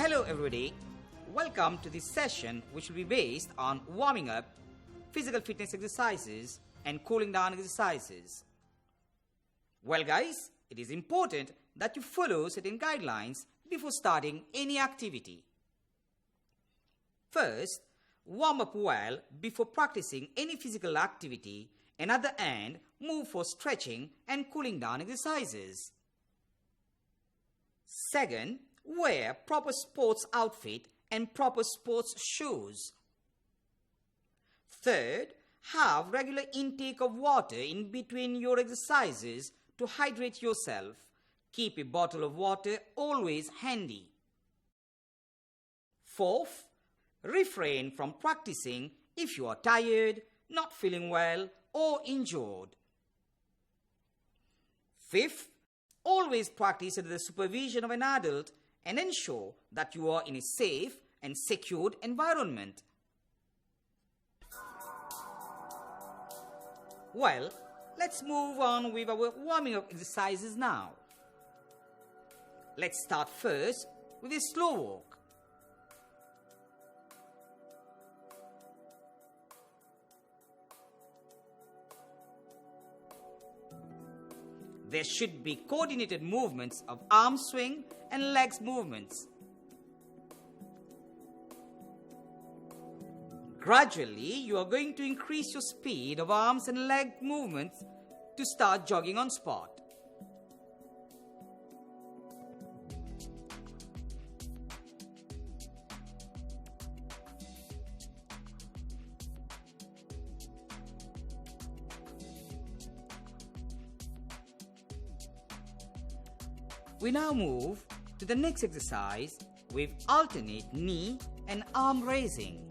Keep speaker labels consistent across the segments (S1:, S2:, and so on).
S1: Hello everybody, welcome to this session which will be based on warming up, physical fitness exercises and cooling down exercises. Well guys, it is important that you follow certain guidelines before starting any activity. First, warm up well before practicing any physical activity, and at the end, move for stretching and cooling down exercises. Second, wear proper sports outfit and proper sports shoes. Third, have regular intake of water in between your exercises to hydrate yourself. Keep a bottle of water always handy. Fourth, refrain from practicing if you are tired, not feeling well, or injured. Fifth, always practice under the supervision of an adult and ensure that you are in a safe and secured environment. Well, let's move on with our warming up exercises now. Let's start first with a slow walk. There should be coordinated movements of arm swing and legs movements. Gradually, you are going to increase your speed of arms and leg movements to start jogging on spot. We now move to the next exercise with alternate knee and arm raising.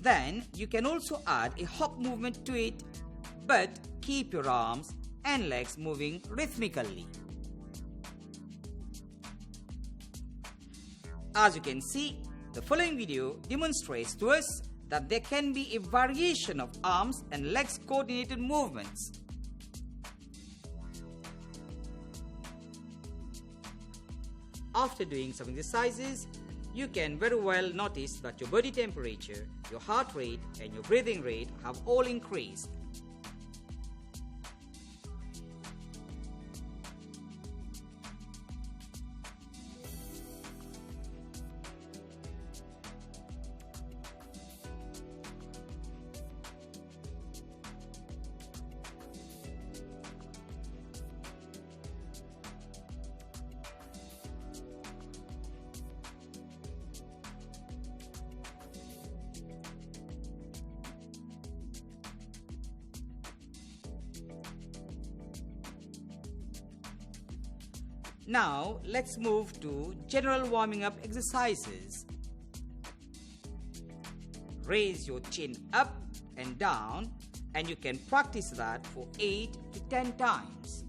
S1: Then you can also add a hop movement to it, but keep your arms and legs moving rhythmically. As you can see, the following video demonstrates to us that there can be a variation of arms and legs coordinated movements. After doing some exercises, you can very well notice that your body temperature, your heart rate and your breathing rate have all increased. Now, let's move to general warming up exercises. Raise your chin up and down, and you can practice that for 8 to 10 times.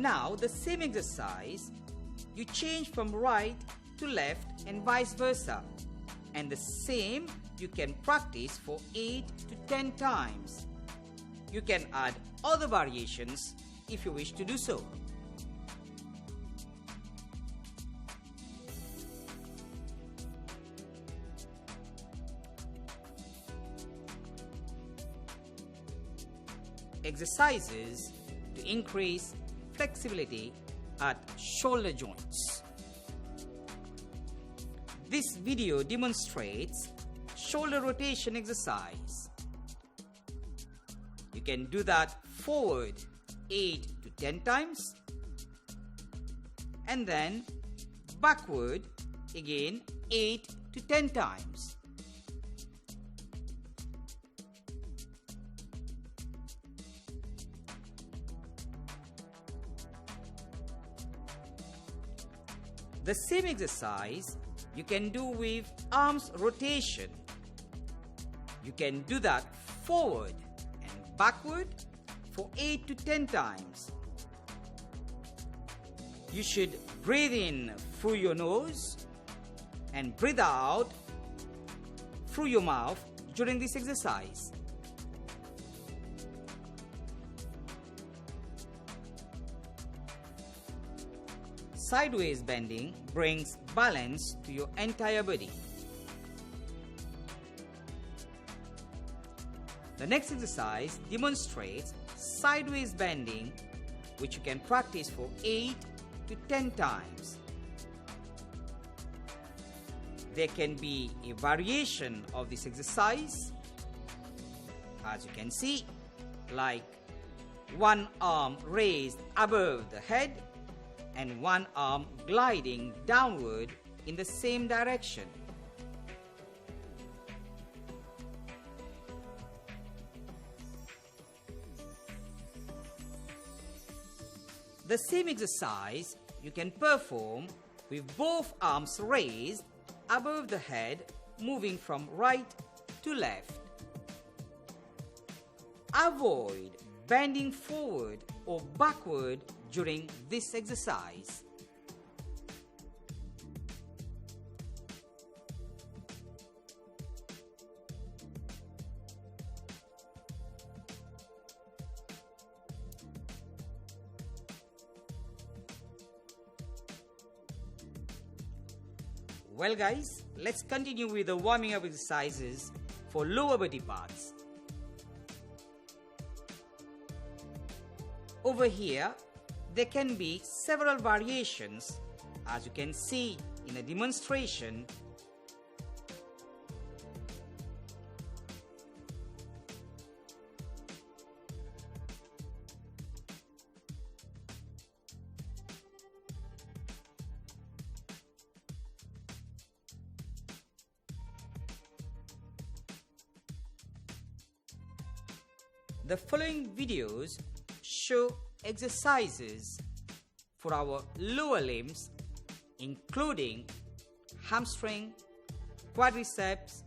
S1: Now, the same exercise, you change from right to left and vice versa. And the same you can practice for 8 to 10 times. You can add other variations if you wish to do so. Exercises to increase flexibility at shoulder joints. This video demonstrates shoulder rotation exercise. You can do that forward 8 to 10 times and then backward again 8 to 10 times. The same exercise you can do with arms rotation. You can do that forward and backward for 8 to 10 times. You should breathe in through your nose and breathe out through your mouth during this exercise. Sideways bending brings balance to your entire body. The next exercise demonstrates sideways bending, which you can practice for 8 to 10 times. There can be a variation of this exercise, as you can see, like one arm raised above the head and one arm gliding downward in the same direction. The same exercise you can perform with both arms raised above the head, moving from right to left. Avoid bending forward or backward during this exercise. Well guys, let's continue with the warming up exercises for lower body parts. Over here, there can be several variations, as you can see in a demonstration. The following videos show exercises for our lower limbs, including hamstring, quadriceps,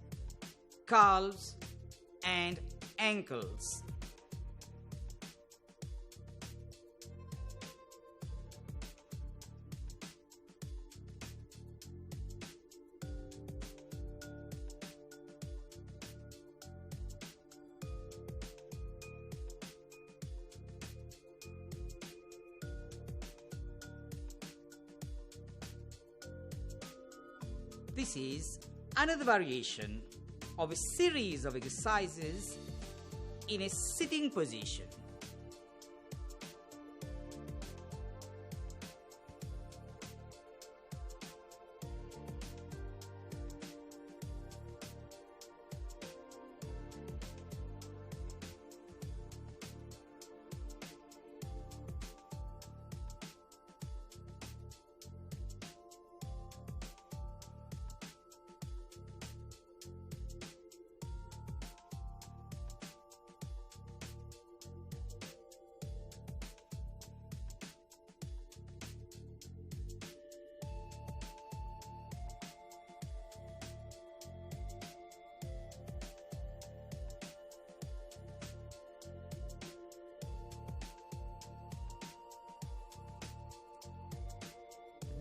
S1: calves, and ankles. This is another variation of a series of exercises in a sitting position.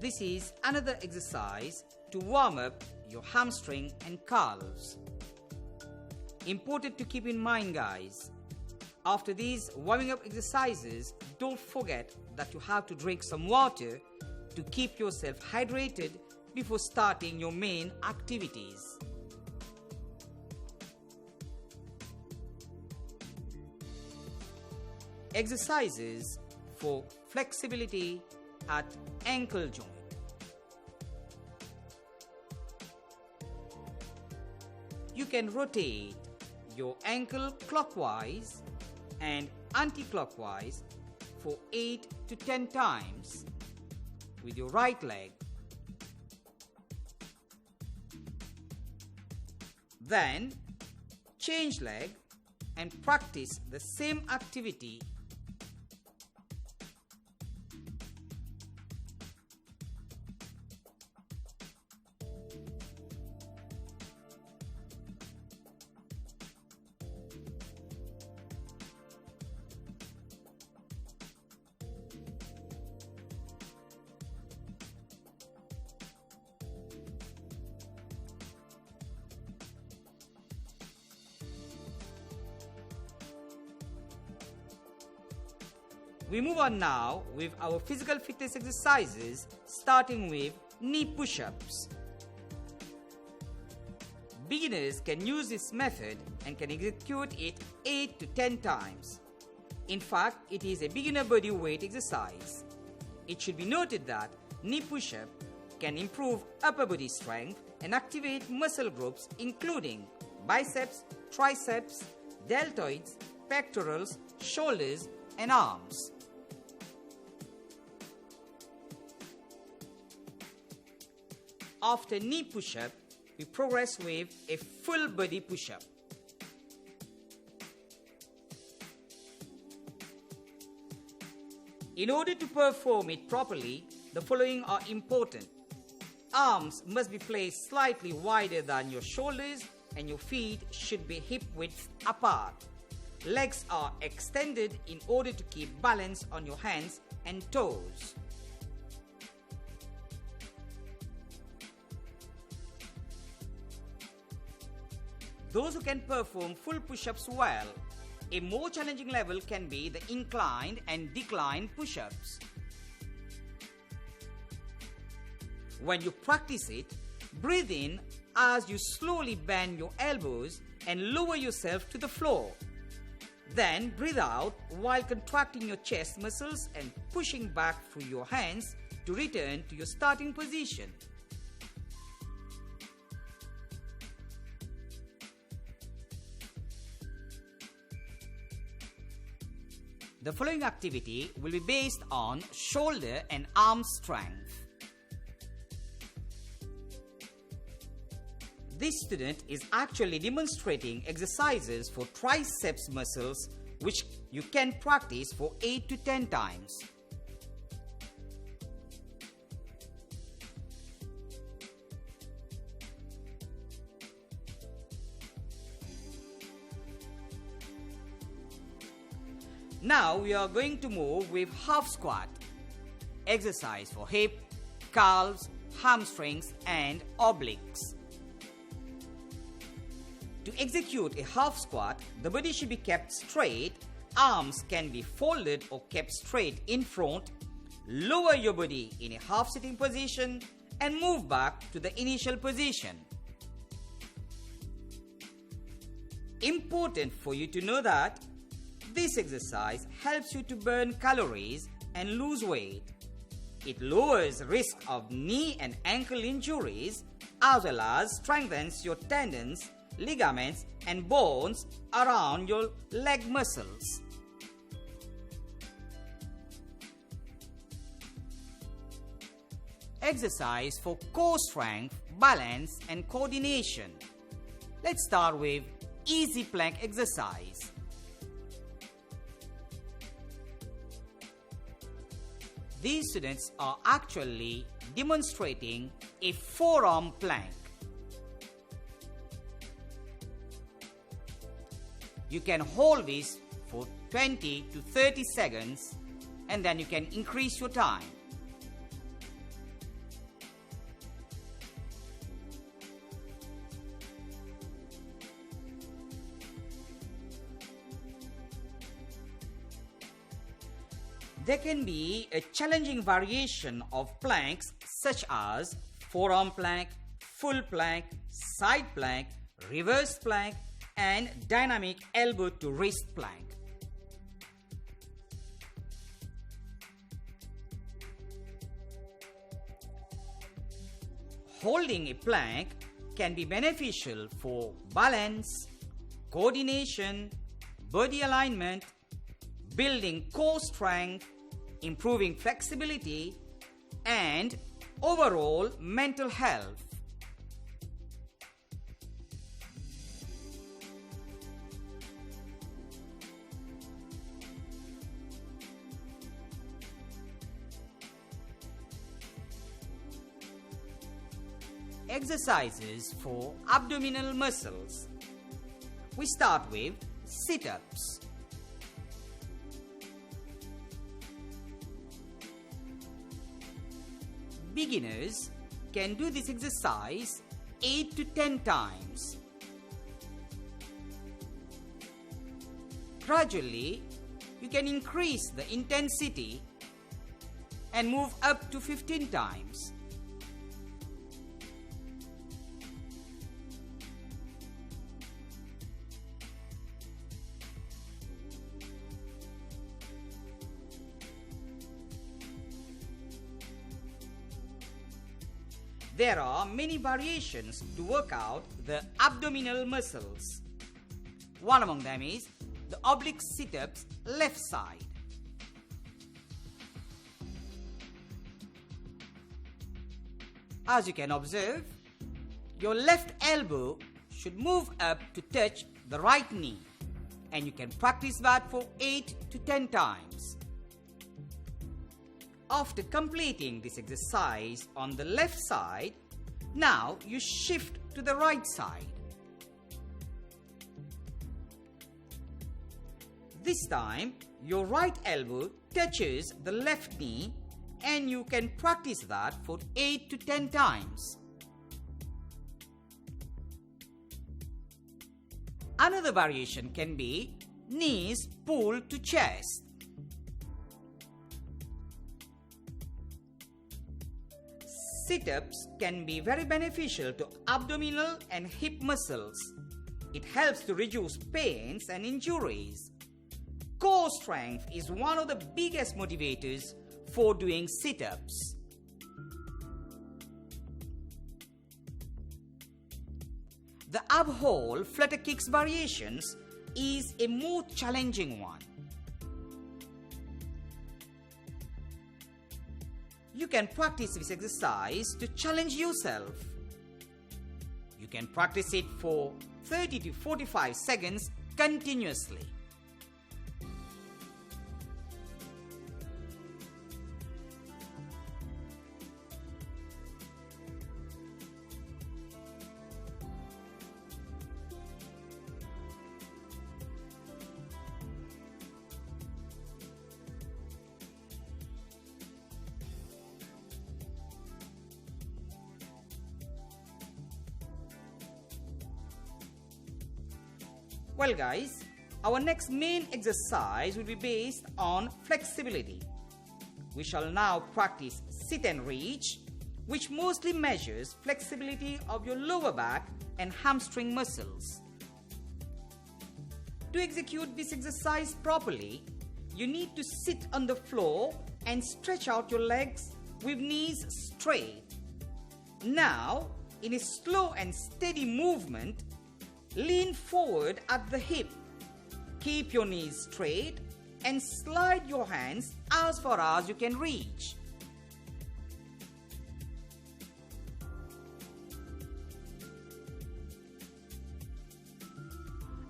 S1: This is another exercise to warm up your hamstring and calves. Important to keep in mind, guys. After these warming up exercises, don't forget that you have to drink some water to keep yourself hydrated before starting your main activities. Exercises for flexibility at ankle joint. You can rotate your ankle clockwise and anti-clockwise for 8 to 10 times with your right leg. Then change leg and practice the same activity We move on now with our physical fitness exercises, starting with knee push-ups. Beginners can use this method and can execute it 8 to 10 times. In fact, it is a beginner body weight exercise. It should be noted that knee push-up can improve upper body strength and activate muscle groups including biceps, triceps, deltoids, pectorals, shoulders, and arms. After knee push-up, we progress with a full body push-up. In order to perform it properly, the following are important. Arms must be placed slightly wider than your shoulders and your feet should be hip width apart. Legs are extended in order to keep balance on your hands and toes. Those who can perform full push-ups well. A more challenging level can be the inclined and declined push-ups. When you practice it, breathe in as you slowly bend your elbows and lower yourself to the floor. Then breathe out while contracting your chest muscles and pushing back through your hands to return to your starting position. The following activity will be based on shoulder and arm strength. This student is actually demonstrating exercises for triceps muscles which you can practice for 8 to 10 times. Now we are going to move with half squat. Exercise for hip, calves, hamstrings and obliques. To execute a half squat, the body should be kept straight, arms can be folded or kept straight in front, lower your body in a half sitting position and move back to the initial position. Important for you to know that this exercise helps you to burn calories and lose weight. It lowers risk of knee and ankle injuries as well as strengthens your tendons, ligaments and bones around your leg muscles. Exercise for core strength, balance and coordination. Let's start with easy plank exercise. These students are actually demonstrating a forearm plank. You can hold this for 20 to 30 seconds and then you can increase your time. There can be a challenging variation of planks such as forearm plank, full plank, side plank, reverse plank and dynamic elbow to wrist plank. Holding a plank can be beneficial for balance, coordination, body alignment, building core strength, improving flexibility, and overall mental health. Exercises for abdominal muscles. We start with sit-ups. Beginners can do this exercise 8 to 10 times. Gradually, you can increase the intensity and move up to 15 times. There are many variations to work out the abdominal muscles. One among them is the oblique sit-ups left side. As you can observe, your left elbow should move up to touch the right knee, and you can practice that for 8 to 10 times. After completing this exercise on the left side, now you shift to the right side. This time, your right elbow touches the left knee, and you can practice that for 8 to 10 times. Another variation can be knees pulled to chest. Sit-ups can be very beneficial to abdominal and hip muscles. It helps to reduce pains and injuries. Core strength is one of the biggest motivators for doing sit-ups. The ab-hold flutter kicks variations is a more challenging one. You can practice this exercise to challenge yourself. You can practice it for 30 to 45 seconds continuously. Well guys, our next main exercise will be based on flexibility. We shall now practice sit and reach, which mostly measures flexibility of your lower back and hamstring muscles. To execute this exercise properly, you need to sit on the floor and stretch out your legs with knees straight. Now, in a slow and steady movement, lean forward at the hip. Keep your knees straight and slide your hands as far as you can reach.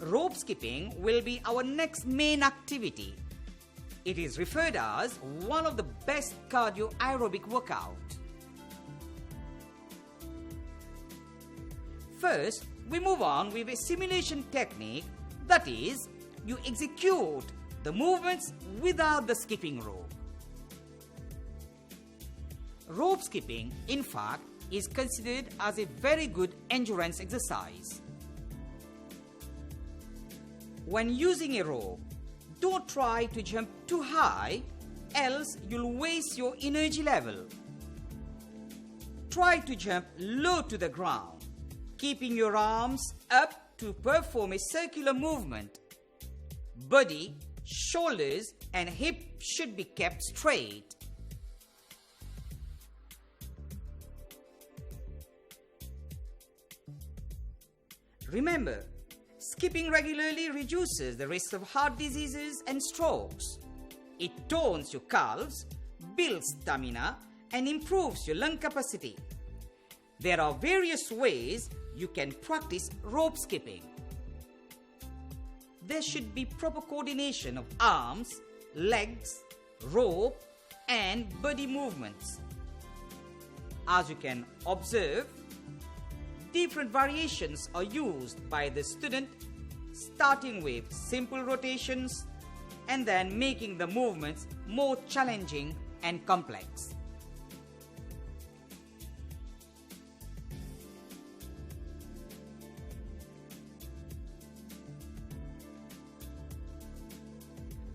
S1: Rope skipping will be our next main activity. It is referred as one of the best cardio aerobic workout. First, we move on with a simulation technique, that is, you execute the movements without the skipping rope. Rope skipping, in fact, is considered as a very good endurance exercise. When using a rope, don't try to jump too high, else you'll waste your energy level. Try to jump low to the ground, keeping your arms up to perform a circular movement. Body, shoulders and hip should be kept straight. Remember, skipping regularly reduces the risk of heart diseases and strokes. It tones your calves, builds stamina and improves your lung capacity. There are various ways you can practice rope skipping. There should be proper coordination of arms, legs, rope and body movements. As you can observe, different variations are used by the student, starting with simple rotations and then making the movements more challenging and complex.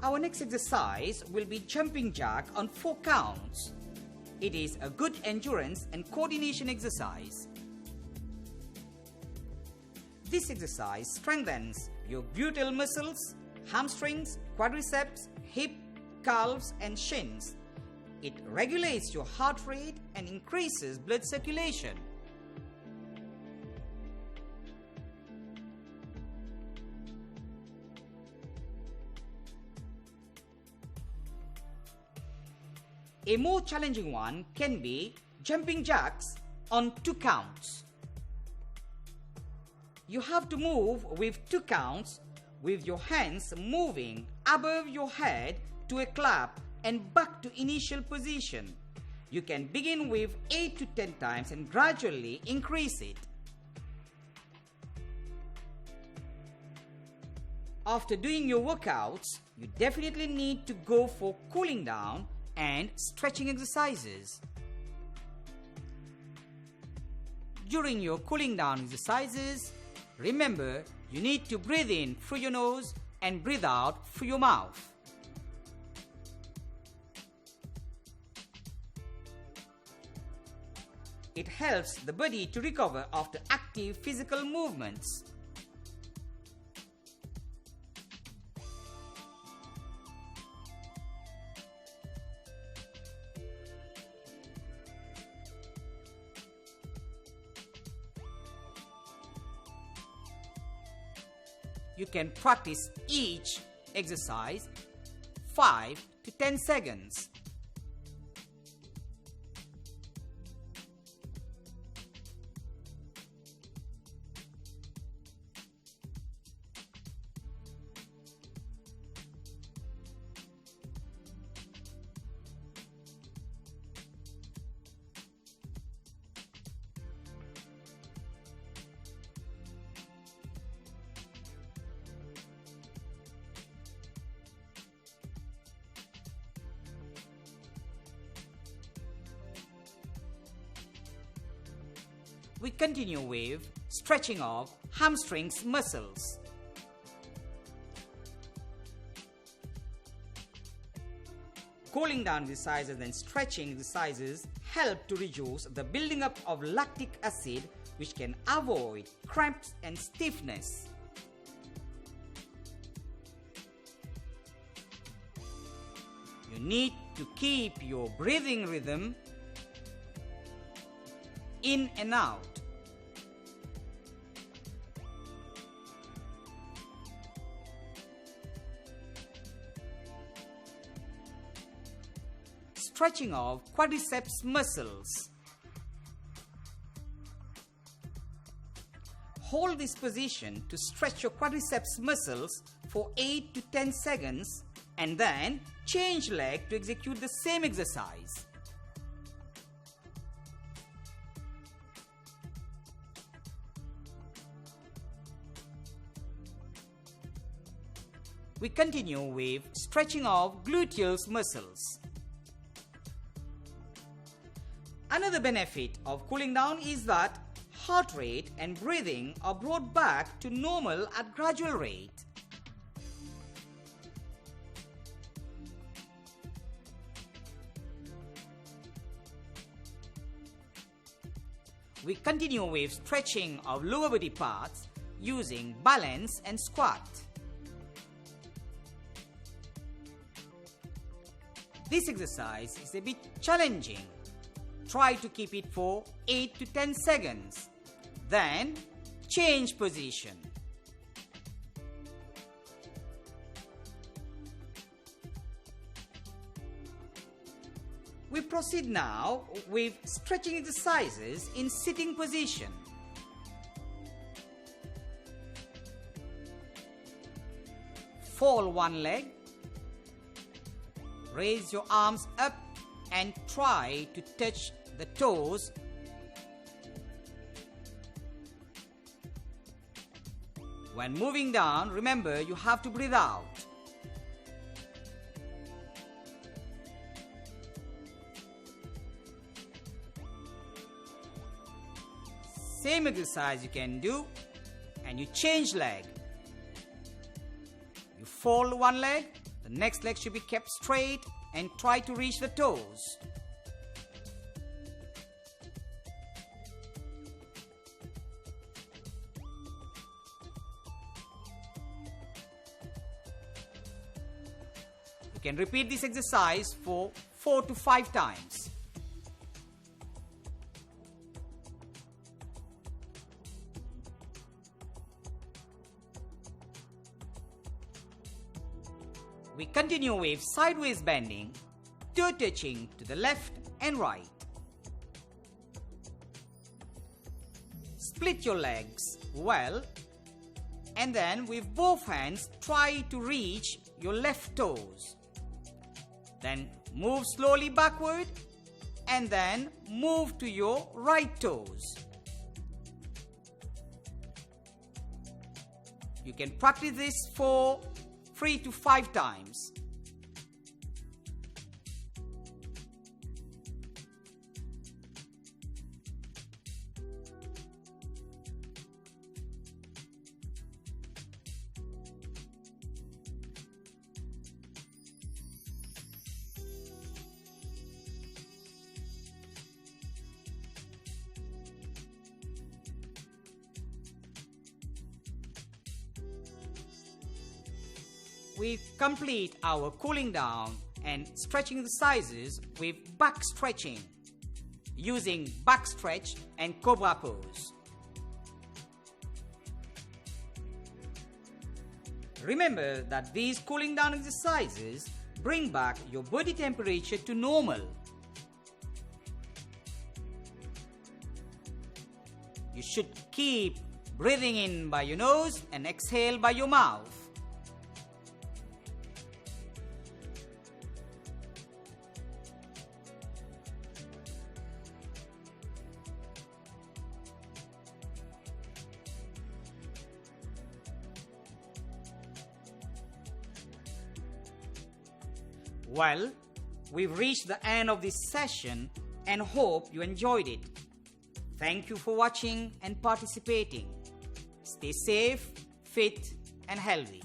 S1: Our next exercise will be jumping jack on 4 counts. It is a good endurance and coordination exercise. This exercise strengthens your gluteal muscles, hamstrings, quadriceps, hip, calves and shins. It regulates your heart rate and increases blood circulation. A more challenging one can be jumping jacks on 2 counts. You have to move with 2 counts with your hands moving above your head to a clap and back to initial position. You can begin with 8 to 10 times and gradually increase it. After doing your workouts, you definitely need to go for cooling down and stretching exercises. During your cooling down exercises, remember you need to breathe in through your nose and breathe out through your mouth. It helps the body to recover after active physical movements. You can practice each exercise 5 to 10 seconds. We continue with stretching of hamstrings muscles. Cooling down exercises and stretching exercises help to reduce the building up of lactic acid, which can avoid cramps and stiffness. You need to keep your breathing rhythm in and out. Stretching of quadriceps muscles. Hold this position to stretch your quadriceps muscles for 8 to 10 seconds and then change leg to execute the same exercise. We continue with stretching of gluteal muscles. Another benefit of cooling down is that heart rate and breathing are brought back to normal at gradual rate. We continue with stretching of lower body parts using balance and squat. This exercise is a bit challenging. Try to keep it for 8 to 10 seconds. Then change position. We proceed now with stretching exercises in sitting position. Fold one leg. Raise your arms up and try to touch the toes. When moving down, remember you have to breathe out. Same exercise you can do, and you change leg. You fold one leg, The next leg should be kept straight and try to reach the toes. You can repeat this exercise for 4 to 5 times. We continue with sideways bending, toe touching to the left and right. Split your legs well, and then with both hands try to reach your left toes. Then move slowly backward and then move to your right toes. You can practice this for 3 to 5 times. We complete our cooling down and stretching exercises with back stretching using back stretch and cobra pose. Remember that these cooling down exercises bring back your body temperature to normal. You should keep breathing in by your nose and exhale by your mouth. Well, we've reached the end of this session and hope you enjoyed it. Thank you for watching and participating. Stay safe, fit and healthy.